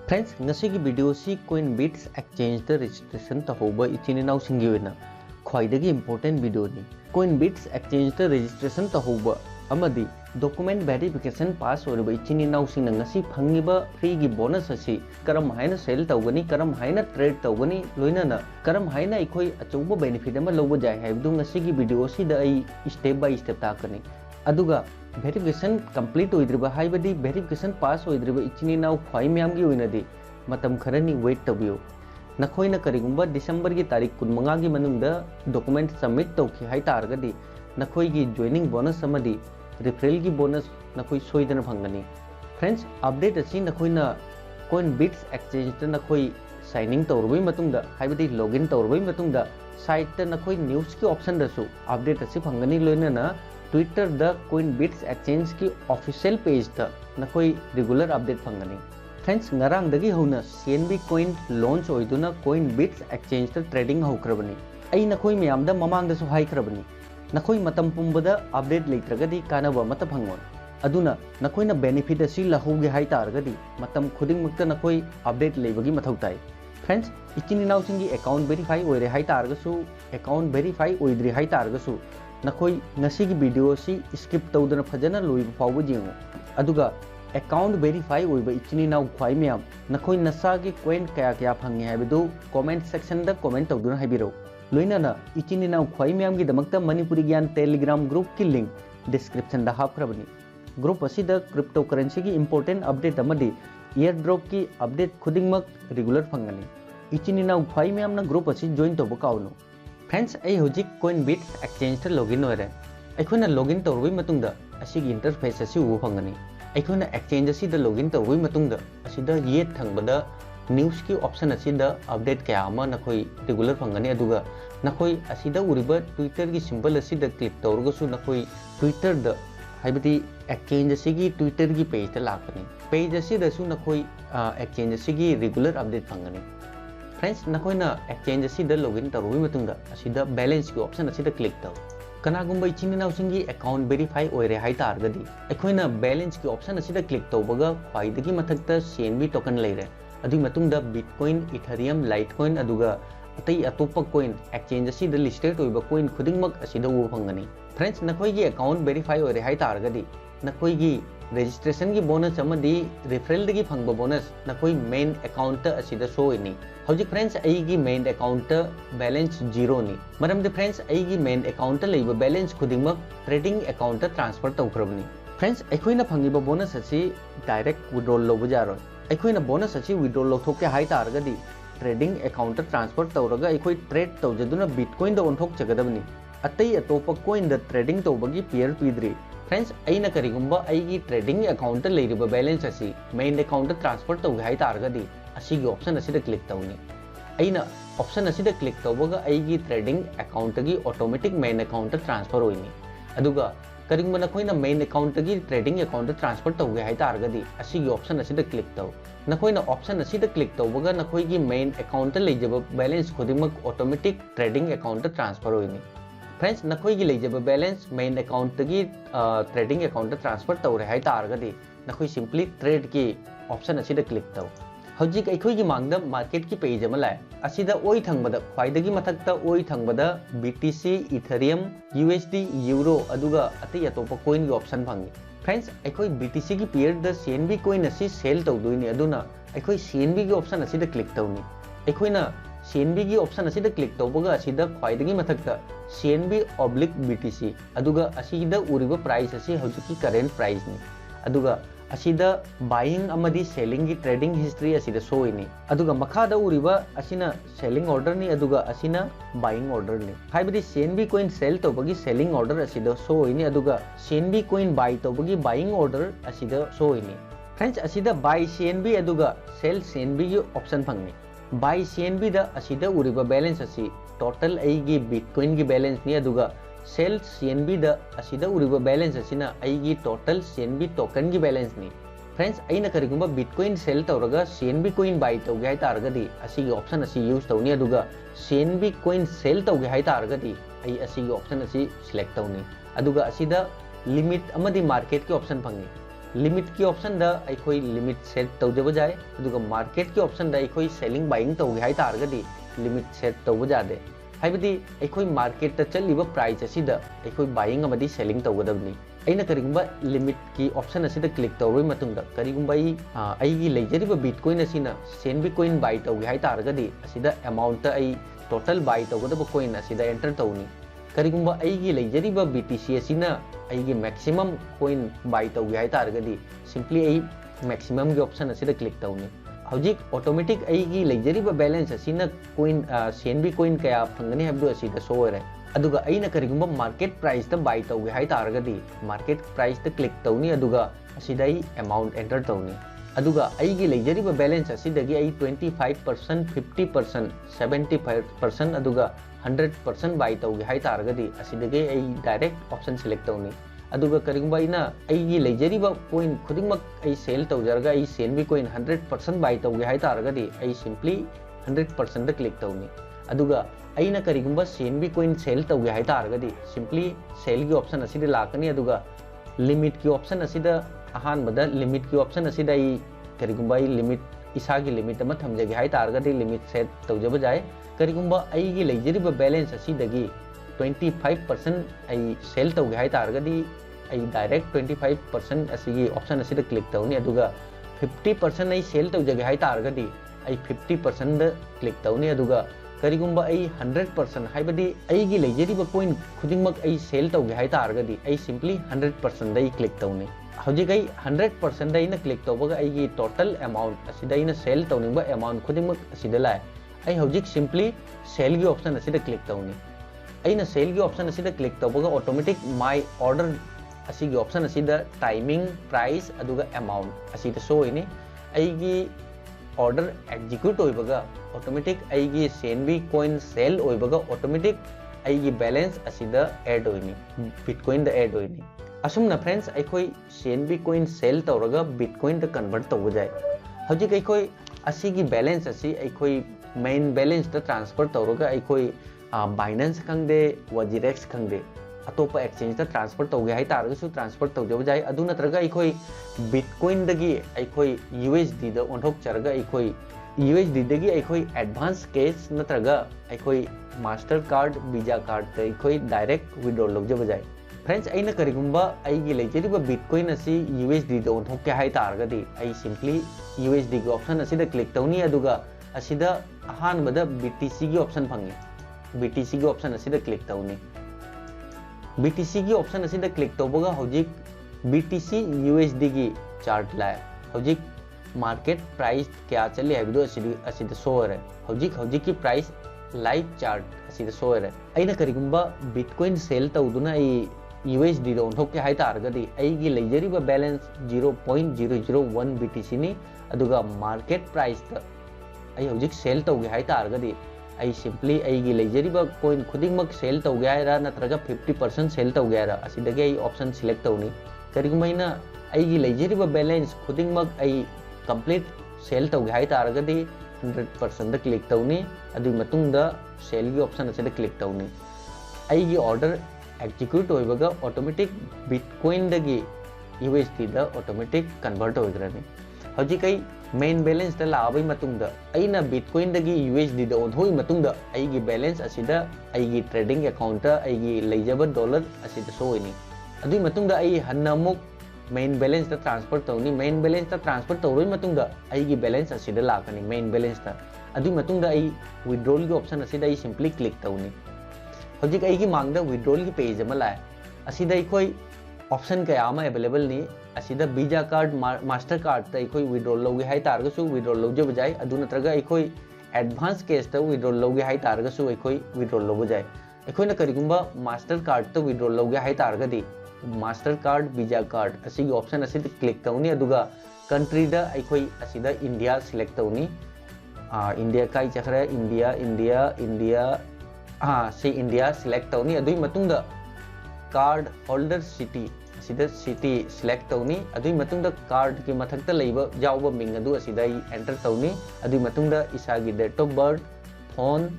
Friends ngasi video सी Coinbits exchange द registration तहौब इचिन इनाउ सिंगी ओइना ख्वाइदगी इंपोर्टेंट वीडियो नि Coinbits exchange द रजिस्ट्रेशन तहौब अमदी डॉक्यूमेंट वेरिफिकेशन पास ओरब इचिन इनाउ सिंग ngasi फंगिबा फ्री गी बोनस असि करम हाइना सेल तौगनी करम हाइना ट्रेड तौगनी लोइनाना करम हाइना इखोई अचौब बेनिफिट अमा लौब जाय हाइबदु ngasi गी वीडियो सी द आई स्टेप बाय स्टेप ताकनी अदुगा वेरिफिकेशन कंप्लीट होइद्रिबा हाइबदी वेरिफिकेशन पास होइद्रिबा इचिनी नाउ ख्वाइ म्यामगी ओइनदी मतम खरनी वेट तबियो नखोइना करिगुंबा डिसेंबर की तारीख 15 की मनुंगदा डॉक्यूमेंट सबमिट तौखि हाइ तारगदी नखोइगी जॉइनिंग बोनस अमदी रिफरल की बोनस नखोइ सोइदना फंगनी फ्रेंड्स अपडेट असि नखोइना Coinbits exchange त नखोइ साइनिंग तौरबई मतुंगदा हाइबदी लॉगिन तौरबई मतुंगदा साइट त नखोइ न्यूज़ की ऑप्शन दसु अपडेट असि फंगनी लोइना ट्विटर द Coinbits exchange की ऑफिशियल पेज त नखोइ रेगुलर अपडेट फंगनी फ्रेंड्स ngarang होना CNB coin लॉन्च ओइदुना Coinbits exchange त ट्रेडिंग हौख्रबनी आई नखोइ म्यामदा ममांगदसु हाइख्रबनी नखोइ मतम पुंबदा अपडेट लेत्रगदी कानबा मत फंगोन अदुना नखोइना बेनिफिट असि लहौगे हाइ तारगदी मतम खुदिंगमक्ता नखोइ अपडेट लेबगी मथौ ताइ फ्रेंड्स इचिन इनाउसिंगी अकाउंट वेरीफाई ओइरे हाइ तारगसु अकाउंट वेरीफाई ओइद्रि हाइ तारगसु नखोइ ngasi की वीडियो सी स्किप तौदना फजना लोइब फावब जेंगो अदुगा अकाउंट वेरीफाई ओइबा इचिनी नाउ ख्वाइ म्याम नखोइ नसा की कोइन कया कया फंगे हाइबदु कमेंट सेक्शन दा कमेंट तौदुना हाइबिरो लोइनाना इचिनी नाउ ख्वाइ म्याम की दमकता मणिपुरी ज्ञान टेलीग्राम ग्रुप की लिंक डिस्क्रिप्शन दा हापख्रबनी ग्रुप असिदा क्रिप्टो करेंसी की इंपोर्टेंट अपडेट अमदी एयर ड्रॉप की अपडेट खुदिंगमक रेगुलर फंगनी इचिनी नाउ ख्वाइ म्यामना ग्रुप असि जॉइन तौब काउनु फ्रेंड्स आई होजिक Coinbits exchange त लॉगिन ओइरे अखोइना लॉगिन तौरबई मतुंगदा असिगी इंटरफेस असि उबो फंगनी अखोइना एक्सचेंज असि द लॉगिन तौरबई मतुंगदा असिदा ये थंगबदा न्यूज़ की ऑप्शन असिदा अपडेट कया अमा नखोइ रेगुलर फंगनी अदुगा नखोइ असिदा उरिबा ट्विटर की सिंबल असिदा क्लिक तौरगसु नखोइ ट्विटर द हाइबदी एक्सचेंज असिगी ट्विटर की पेज त लाकनी पेज असिदसु नखोइ एक्सचेंज असिगी रेगुलर अपडेट फंगनी फ्रेंड्स नखोइना एक्सचेंज असिदा लॉगिन तौरबई मतुंगदा असिदा बैलेंस की ऑप्शन असिदा क्लिक तौ कनागुंबा इचिन इनाउसिंगी अकाउंट वेरीफाई ओइरे हाइ तारगदी अखोइना बैलेंस की ऑप्शन असिदा क्लिक तौबगा ख्वाइदगी मथक्ता CNB टोकन लेरे अदुई मतुंगदा बिटकॉइन इथेरियम लाइटकॉइन अदुगा अतई अतोप्पा कॉइन एक्सचेंज असिदा लिस्टेड ओइबा कॉइन खुदिंगमक असिदा उबो फंगनी फ्रेंड्स नखोइगी अकाउंट वेरीफाई ओइरे हाइ तारगदी नखोइगी रजिस्ट्रेशन की बोनस अमदी रेफरल की फंगबा बोनस नखोइ मेन अकाउंट असिदा सोइनी हौजिक फ्रेंड्स अईगी मेन अकाउंट बैलेंस जीरो नि मरमदे फ्रेंड्स अईगी मेन अकाउंट लेबा बैलेंस खुदिंगमक ट्रेडिंग अकाउंट ट्रांसफर तौख्रबनी फ्रेंड्स अखोइना फंगिबा बोनस असि डायरेक्ट विड्रॉल लौब जारोय अखोइना बोनस असि विड्रॉल लौथोके हाइ तारगदी ट्रेडिंग अकाउंट ट्रांसफर तौरगा अखोइ ट्रेड तौजदुना बिटकॉइन द ओंथोक चगदबनी अतई अतोप कॉइन द ट्रेडिंग तौबगी पेयर पीद्री फ्रेंड्स अईना करिगुंबा अईगी ट्रेडिंग अकाउंट लेरिबा बैलेंस असि मेन अकाउंट ट्रांसफर तौगे हाइ तारगदी असिगी ऑप्शन असिदा क्लिक तौनी अईना ऑप्शन असिदा क्लिक तौबगा अईगी ट्रेडिंग अकाउंट की ऑटोमेटिक मेन अकाउंट ट्रांसफर होइनी अदुगा करिगुंबा नखोइना मेन अकाउंट की ट्रेडिंग अकाउंट ट्रांसफर तौगे हाइ तारगदी असिगी ऑप्शन असिदा क्लिक तौ नखोइना ऑप्शन असिदा क्लिक तौबगा नखोइगी मेन अकाउंट लेजबा बैलेंस खुदिमक automatic trading account transfer होइनी friends नखोइगी लेजबा बैलेंस मेन अकाउंट की ट्रेडिंग अकाउंट ट्रांसफर तौरे हाइ तारगदी नखोइ सिंपली ट्रेड की ऑप्शन असिदा क्लिक तौ हौजिक अखोइगी मांगदा मार्केट की पेज अमा लाय असिदा ओइ थंगबदा ख्वाइदगी मथक्ता ओइ थंगबदा BTC इथेरियम USD यूरो अदुगा अतई अतोप कॉइन की ऑप्शन फंगी फ्रेंड्स अखोइ BTC की पेयर द CNB कॉइन असि सेल तौदोइनी अदुना अखोइ CNB की ऑप्शन असिदा क्लिक तौनी अखोइना CNB की ऑप्शन असिदा क्लिक तौबगा असिदा ख्वाइदगी मथक्ता CNB/BTC अदुगा असिदा उरिबा प्राइस असि हौजिकी करेंट प्राइस नि अदुगा असिदा बाइंग अमदी सेलिंग की ट्रेडिंग हिस्ट्री असिदा सोइनी अदुगा मखादा उरिबा असिना सेलिंग ऑर्डर नि अदुगा असिना बाइंग ऑर्डर नि हाइबदी CNB कॉइन सेल तौबगी सेलिंग ऑर्डर असिदा सोइनी अदुगा CNB कॉइन बाय तौबगी बाइंग ऑर्डर असिदा सोइनी फ्रेंड्स असिदा बाय CNB अदुगा सेल CNB की ऑप्शन फंगनी बाय CNB दा असिदा उरिबा बैलेंस असि टोटल अईगी बिटकॉइन की बैलेंस नि अदुगा सेल CNB दा असिदा उरिबा बैलेंस असिना अईगी टोटल CNB टोकन की बैलेंस नि फ्रेंड्स अईना करिगुंबा बिटकॉइन सेल तौरगा CNB कॉइन बाय तौगे हाइ तारगदी असिगी ऑप्शन असि यूज तौनी अदुगा CNB कॉइन सेल तौगे हाइ तारगदी अई असिगी ऑप्शन असि सिलेक्ट तौनी अदुगा असिदा लिमिट अमदी मार्केट की ऑप्शन फंगी लिमिट की ऑप्शन दा अखोई लिमिट सेट तौजब जाए अदुगा मार्केट की ऑप्शन दा अखोई सेलिंग बाइंग तौगे हाई तारगदी लिमिट सेट तौब जादे हाइबदी अखोई मार्केट ता चलिबा प्राइस असिदा अखोई बाइंग अमदी सेलिंग तौगदबनी अइना करिगुंबा लिमिट की ऑप्शन असिदा क्लिक तौरोय मतुंगदा करिगुंबा अइगी लेजरिबा बिटकॉइन असिना सेनबी कॉइन बाय तौगे हाई तारगदी असिदा अमाउंट ता अइ टोटल बाय तौगदबा कॉइन असिदा एंटर तौनी करिगुंबा अइगी लेजरिबा BTC असिना अइगी मैक्सिमम कॉइन बाय तौगे हाई तारगदी सिंपली अइ मैक्सिमम की ऑप्शन असिदा क्लिक तौनी हौजिक ऑटोमेटिक अइगी लेजरिबा बैलेंस असिना कॉइन सेनबी कॉइन कया फंगनी हबदो असिदा शो होरे अदुगा अइना करिगुंबा मार्केट प्राइस ता बाय तौगे हाई तारगदी मार्केट प्राइस ता क्लिक तौनी अदुगा असिदा अइ अमाउंट एंटर तौनी अदुगा अइगी लेजरिबा बैलेंस असिदगी अइ 25% 50% 75% अदुगा 100% बाय तौगे हाई तारगदी असिदगी अइ डायरेक्ट ऑप्शन सिलेक्ट तौनी अदुगा करिगुंबा इना अइगी लेजरिबा कॉइन खुदिमक अइ सेल तौजरगा अइ सेनबी कॉइन 100% बाय तौगे हाई तारगदी अइ सिंपली 100% दा क्लिक तौनी अदुगा अइना करिगुंबा सेनबी कॉइन सेल तौगे हाई तारगदी सिंपली सेल की ऑप्शन असिदा लाकनी अदुगा लिमिट की ऑप्शन असिदा अहानबदा लिमिट की ऑप्शन असिदा अइ करिगुंबा अइ लिमिट इसागी लिमिट अमा थमजगे हाई तारगदी लिमिट सेट तौजब जाए करिगुंबा अइगी लेजरिबा बैलेंस असिदगी 25% अइ सेल तौगे हाई तारगदी अइ डायरेक्ट 25% असिगी ऑप्शन असिदा क्लिक तौनी अदुगा 50% अइ सेल तौजगे हाई तारगदी अइ 50% दा क्लिक तौनी अदुगा करिगुंबा अइ 100% हाइबदी अइगी लेजरिबा कॉइन खुदिमक अइ सेल तौगे हाई तारगदी अइ सिंपली 100% दा क्लिक तौनी हौजिक अइ 100% दा इना क्लिक तौबगा अइगी टोटल अमाउंट असिदा इना सेल तौनिबा अमाउंट खुदिमक असिदा लाए अइ हौजिक सिंपली सेल की ऑप्शन असिदा क्लिक तौनी अइना सेल की ऑप्शन असिदा क्लिक तौबगा ऑटोमेटिक माय ऑर्डर असिगी ऑप्शन असिदा टाइमिंग प्राइस अदुगा अमाउंट असिदा शो होइनी अइगी ऑर्डर एग्जीक्यूट होइबगा ऑटोमेटिक अइगी सेनबी कॉइन सेल होइबगा ऑटोमेटिक अइगी बैलेंस असिदा ऐड होइनी बिटकॉइन दा ऐड होइनी असुमना फ्रेंड्स अखोई सेनबी कॉइन सेल तौरगा बिटकॉइन दा कन्वर्ट तौब जाए हौजिक अखोई असिगी बैलेंस असी अखोई मेन बैलेंस दा ट्रांसफर तौरगा अखोई बाइनेंस खंगदे वजीरेक्स खंगदे अतोपा एक्सचेंज दा ट्रांसफर तौगे हाई तारगसु ट्रांसफर तौजब जाए अदु नत्रगा अखोई बिटकॉइन दगी अखोई USD दा ओंथोक चरगा अखोई USD दगी अखोई एडवांस कैश नत्रगा अखोई मास्टर कार्ड वीजा कार्ड दा अखोई डायरेक्ट विड्रॉ लौजब जाए फ्रेंड्स अइना करिगुंबा अइगी लेजरिबा बिटकॉइन असी USD दा ओंथोक के हाई तारगदी अइ सिंपली USD की ऑप्शन असिदा क्लिक तौनी अदुगा असिदा अहानबदा BTC की ऑप्शन फंगी BTC की ऑप्शन असिदा क्लिक तौनी BTC की ऑप्शन असिदा क्लिक तौबगा हौजिक BTC USD की चार्ट लाए हौजिक मार्केट प्राइस क्या चले हैबिदो असिदा शो होरे हौजिक की प्राइस लाइव चार्ट असिदा शो होरे अइना करिगुंबा बिटकॉइन सेल तौदुना अइ USD दा ओंथोक के हाई तारगदी अइगी लेजरिबा बैलेंस 0.001 BTC नी अदुगा मार्केट प्राइस दा अइ हौजिक सेल तौगे हाई तारगदी अइ सिंपली अइगी लेजरिबा कॉइन खुदिमक सेल तौगे हाइरा नत्रगा 50% सेल तौगे हाइरा असिदगी अइ ऑप्शन सिलेक्ट तौनी करिगुंबा अइगी लेजरिबा बैलेंस खुदिमक अइ कंप्लीट सेल तौगे हाई तारगदी 100% दा क्लिक तौनी अदुगी मतुंगदा सेल की ऑप्शन असिदा क्लिक तौनी अइगी ऑर्डर एग्जीक्यूट होइबगा ऑटोमेटिक बिटकॉइन दगी USD दा ऑटोमेटिक कन्वर्ट होइग्रानी हौजिक अइ मेन बैलेंस दा लाबई मतुंगदा अइना बिटकॉइन दगी USD दा ओंथोई मतुंगदा अइगी बैलेंस असिदा अइगी ट्रेडिंग अकाउंट दा अइगी लेजबा डॉलर असिदा शो होइनी अदुई मतुंगदा अइ हन्नामुक मेन बैलेंस दा ट्रांसफर तौनी मेन बैलेंस दा ट्रांसफर तौरोई मतुंगदा अइगी बैलेंस असिदा लाकनी मेन बैलेंस दा अदुई मतुंगदा अइ विड्रॉल की ऑप्शन असिदा अइ सिंपली क्लिक तौनी हौजिक अइगी मांगदा विड्रॉल की पेज अमा लाए असिदा अखोई ऑप्शन कया अमा अवेलेबल नी असिदा वीजा कार्ड मास्टर कार्ड ता अखोई विड्रॉल लौगे हाई तारगसु विड्रॉल लौजे बजाय अदु नत्रगा अखोई एडवांस कैश ता विड्रॉल लौगे हाई तारगसु अखोई विड्रॉल लौबो जाय अखोइना करिगुंबा मास्टर कार्ड ता विड्रॉल लौगे हाई तारगदी मास्टर कार्ड वीजा कार्ड असिगी ऑप्शन असिदा क्लिक तौनी अदुगा कंट्री दा अखोई असिदा इंडिया सिलेक्ट तौनी इंडिया काई चखरे इंडिया से इंडिया सिलेक्ट तौनी अदुई मतुंगदा कार्ड होल्डर सिटी असिदा सिटी सिलेक्ट तौनी अदुई मतुंगदा कार्ड की मथक्ता लैबा जाउबा मिंग अदु असिदा एंटर तौनी अदुई मतुंगदा इसागी डेट ऑफ बर्थ फोन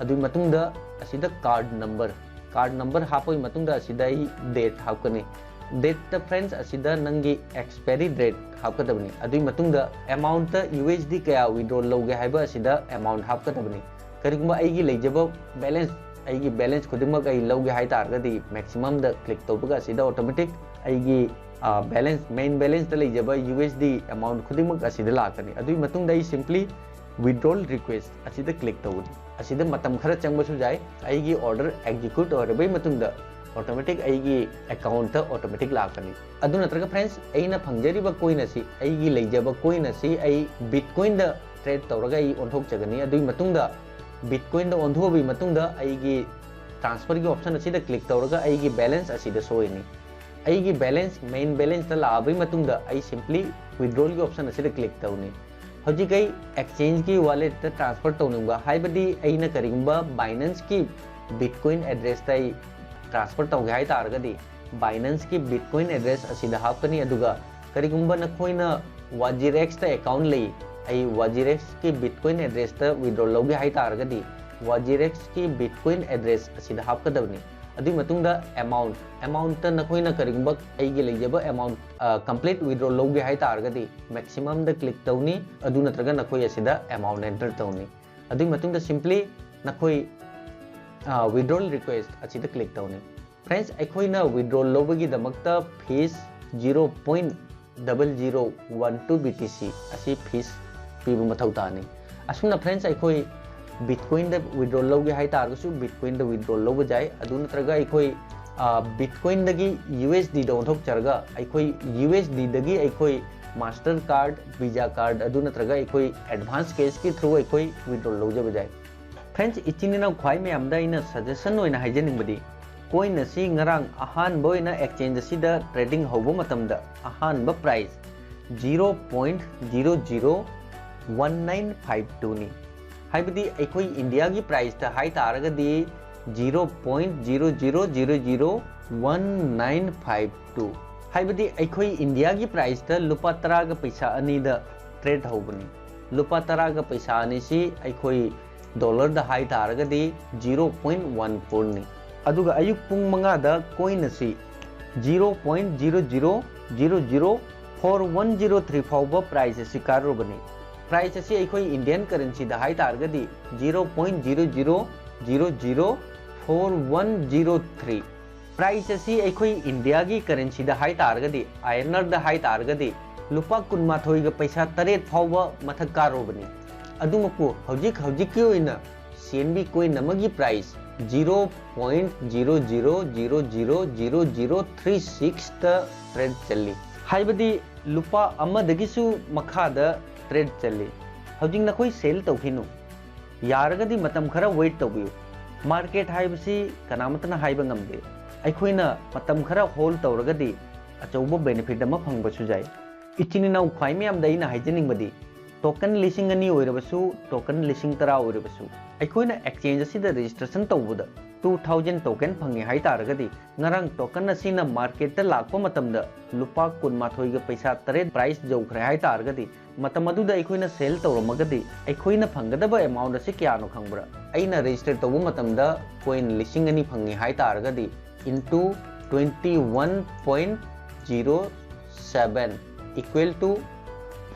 अदुई मतुंगदा असिदा कार्ड नंबर हापोई मतुंगदा असिदा डेट हापकनी डेट फ्रेंड्स असिदा नंगी एक्सपायरी डेट हापकदबनी अदुई मतुंगदा अमाउंट USD कया विड्रॉ लौगे हाइबा असिदा अमाउंट हापकदबनी करिगुंबा अइगी लेजबो बैलेंस अइगी बैलेंस खुदिमक अइ लौगे हाइ तारगदी मैक्सिमम द क्लिक तौबगा असिदा ऑटोमेटिक अइगी बैलेंस मेन बैलेंस द लेजबा USD अमाउंट खुदिमक असिदा लाकनी अदुई मतुंगदा अइ सिंपली विड्रॉल रिक्वेस्ट असिदा क्लिक तौनी असिदा मतम खरा चंगबसु जाय अइगी ऑर्डर एग्जीक्यूट होरबई मतुंगदा ऑटोमेटिक अइगी अकाउंट ऑटोमेटिक लाकनी अदु नत्रगा फ्रेंड्स अइना फंगजरिबा कोइन असि अइगी लेजबा कोइन असि अइ बिटकॉइन द ट्रेड तौरगा अइ ओंथोक जगनी अदुई मतुंगदा बिटकॉइन द ओंथोबई मतुंगदा अइगी ट्रांसफर की ऑप्शन असिदा क्लिक तौरगा अइगी बैलेंस असिदा सोइनी अइगी बैलेंस मेन बैलेंस द लाबई मतुंगदा अइ सिंपली विड्रॉल की ऑप्शन असिदा क्लिक तौनी हौजिक अइ एक्सचेंज की वॉलेट द ट्रांसफर तौनिंगबा हाइबदी अइना करिगुंबा बाइनेंस की बिटकॉइन एड्रेस द ट्रांसफर तौगे हाइ तारगदी बाइनेंस की बिटकॉइन एड्रेस असिदा हापकनी अदुगा करिगुंबा नखोइना वाजिरेक्स द अकाउंट लई अइ वाजिरेक्स की बिटकॉइन एड्रेस द विड्रॉ लौगे हाइ तारगदी वाजिरेक्स की बिटकॉइन एड्रेस असिदा हापकदबनी अदुई मतुंगदा अमाउंट त नखोइना करिगुंबा अइगे लेजबा अमाउंट कंप्लीट विड्रॉ लौगे हाइ तारगदी मैक्सिमम द क्लिक तौनी अदु नत्रगा नखोइ असिदा अमाउंट एंटर तौनी अदुई मतुंगदा सिंपली नखोइ विड्रॉल रिक्वेस्ट असिदा क्लिक तौनी फ्रेंड्स अखोइना विड्रॉल लौबगी दमकता फीस 0.0012 BTC असी फीस पीबु मथौ तानी असुना फ्रेंड्स अखोइ बिटकॉइन द विड्रॉल लौगे हाइ तारगसु बिटकॉइन द विड्रॉल लौब जाय अदु नत्रगा अखोइ बिटकॉइन दगी USD द ओंथोक चरगा अखोइ USD दगी अखोइ मास्टर कार्ड वीजा कार्ड अदु नत्रगा अखोइ एडवांस कैश की थ्रू अखोइ विड्रॉल लौजब जाय फ्रेंड्स इचिनिना ख्वाइ मैम दा सजेशन होइना हाइजनिंगबदी कोइन असी ngarang अहान बोइना एक्सचेंज असिदा ट्रेडिंग होबो मतमदा अहान ब प्राइस 0.001952 नि हाइबदी अखोइ इंडिया की प्राइस ता हाइ तारगदी 0.001952 हाइबदी अखोइ इंडिया की प्राइस ता लुपा 10 ग पैसा अनि द ट्रेड होबनी लुपा 10 ग पैसा अनि सी अखोइ डॉलर द हाइ तारगदी 0.14 नि अदुगा अयुक पुंग मंगा द कोइन असी 0.00004103 फाउबा प्राइस असी कारोबनी प्राइस असी अखोइ इंडियन करेंसी द हाइ तारगदी 0.00004103 प्राइस असी अखोइ इंडिया की करेंसी द हाइ तारगदी INR द हाइ तारगदी लुपा 12 ग पैसा 8 फाउबा मथक कारोबनी अदुमकु हौजिक की ओइना CNB कोइन नमगी प्राइस 0.00000036 द ट्रेड चली हाइबदी लुपा अमदगिसु मखादा ट्रेड चली हौजिक नखोइ सेल तौखिनु यारगदी मतम खरा वेट तौबियु मार्केट हाइबसी कनामतना हाइबा ngamde अखोइना मतम खरा होल्ड तौरगदी अचौबो बेनिफिट अमा फंगबसु जाय इचिनिनाउ ख्वाइ मैम दैना हाइजनिंगबदी टोकन लिसिंग अनि ओइरबसु टोकन लिसिंग 10 ओइरबसु अखोइना एक्सचेंज असि द रजिस्ट्रेशन तौबदा 2000 टोकन फंगे हाइ तारगदी ngarang टोकन असिना मार्केट ता लाखो मतमदा लुपा 12 ग पैसा 8 प्राइस जौखरे हाइ तारगदी मतम अदुदा अखोइना सेल तौरमगदी अखोइना फंगदबा अमाउंट असि क्यानो खंगब्रा अइना रजिस्टर तौबो मतमदा कोइन लिसिंग अनि फंगे हाइ तारगदी into 21.07 equal to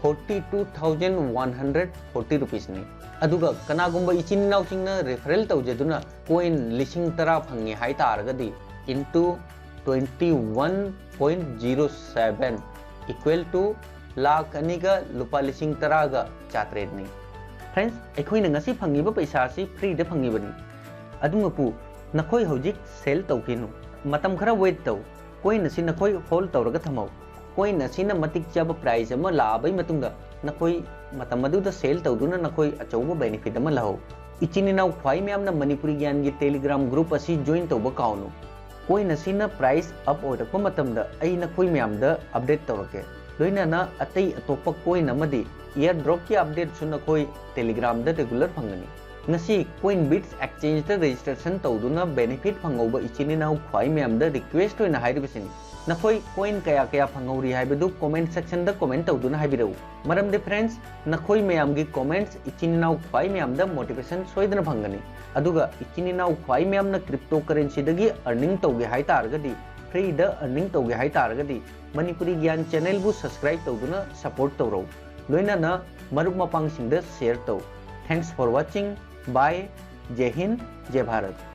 42,140 rupees ni aduga kanagumba ichin naw singna referral tawjeduna coin lising 10 phangi hai taragadi into 21.07 equal to lakh aniga lupa lising 10 ga chatred ni friends ekhoina ngasi phangi ba paisa si free de phangi bani adungapu nakhoi hojik sell tawkinu matam khara wait taw coin si nakhoi hold tawraga thamau coin असिना मतिक चब price अमा लाबई मतुंगा नखोई मतम मदुदा cell तौदुना नखोई अचौबो benefit अमा लहो इचिनिनाउ ख्वाइ म्यामना मणिपुरी ज्ञान की Telegram group असि join तौबा काउनु coin असिना प्राइस अप ओरकपा मतमदा अई नखोई म्यामदा अपडेट तौरके लोइनाना अतई अतोपा कोइन अमदी एयर ड्रॉप की अपडेट सु नखोई टेलीग्राम दा regular फंगनी ngasi coin bits exchange da registration tawduna benefit phangauba ichininau khwai myam da request hoina hairibasini nakhoi coin kaya kaya phangori haibadu comment section da comment tawduna haibirau maram de friends nakhoi myam gi comments ichininau khwai myam da motivation soidana phangani aduga ichininau khwai myam na cryptocurrency dagi earning tawge hai targadi फ्रीदा earning तौगे हाई तारगदी Manipuri Gyan channel बु subscribe तौदुना support तौरौ लोइनाना मरुप मपांगसिंगदा शेयर तौ। Thanks for watching. बाय। जय हिंद जय भारत।